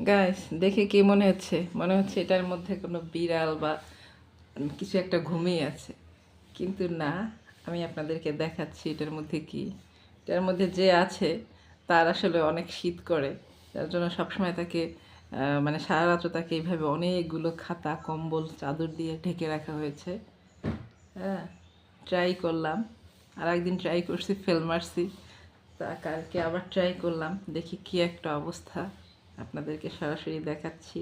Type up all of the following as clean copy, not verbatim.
Guys দেখে কি মনে হচ্ছে? মনে হচ্ছে এটার মধ্যে কোনো বিড়াল বা কিছু একটা ঘুমিয়ে আছে, কিন্তু না। আমি আপনাদেরকে দেখাচ্ছি এটার মধ্যে কি। এটার মধ্যে যে আছে তার আসলে অনেক শীত করে, যার জন্য সবসময় তাকে মানে সারা রাত্র তাকে এইভাবে অনেকগুলো খাতা, কম্বল, চাদর দিয়ে ঢেকে রাখা হয়েছে। হ্যাঁ, ট্রাই করলাম, আর একদিন ট্রাই করছি, ফেল মারছি। তা কালকে আবার ট্রাই করলাম, দেখি কি একটা অবস্থা। আপনাদেরকে সরাসরি দেখাচ্ছি।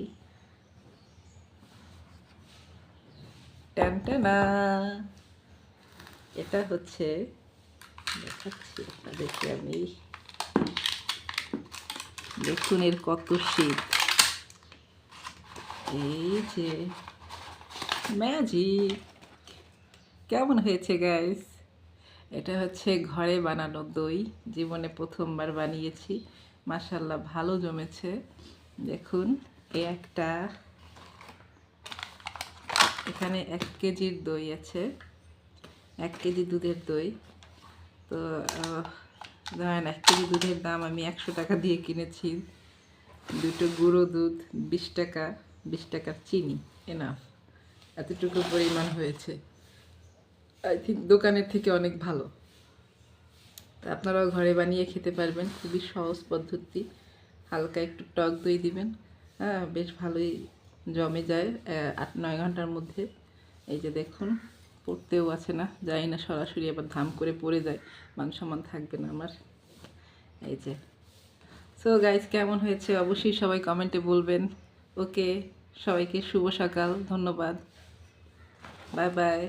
টানটানা, এটা হচ্ছে, দেখাচ্ছি আপনাদেরকে আমি। দেখুন এর কত শীত। এই যে ম্যাজিক, কেমন হয়েছে গাইস? এটা হচ্ছে ঘরে বানানো দই, জীবনে প্রথমবার বানিয়েছি। মাশাল্লাহ ভালো জমেছে। দেখুন, এই একটা, এখানে 1 কেজির দই আছে, 1 কেজি দুধের দই। তো ধরেন 1 কেজি দুধের দাম আমি 100 টাকা দিয়ে কিনেছি। দুটো গুঁড়ো দুধ 20 টাকা, 20 টাকার চিনি, এনাফ। এতটুকু পরিমাণ হয়েছে। আই থিঙ্ক দোকানের থেকে অনেক ভালো। তা আপনারাও ঘরে বানিয়ে খেতে পারবেন, খুবই সহজ পদ্ধতি। হালকা একটু টক দই দিবেন, হ্যাঁ, বেশ ভালোই জমে যায় 8-9 ঘন্টার মধ্যে। এই যে দেখুন, পড়তেও আছে না, যাই না সরাসরি আবার ধাম করে পড়ে যায়, মান সম্মান থাকবে না আমার। এই যে, সো গাইজ, কেমন হয়েছে অবশ্যই সবাই কমেন্টে বলবেন। ওকে, সবাইকে শুভ সকাল, ধন্যবাদ, বাই বাই।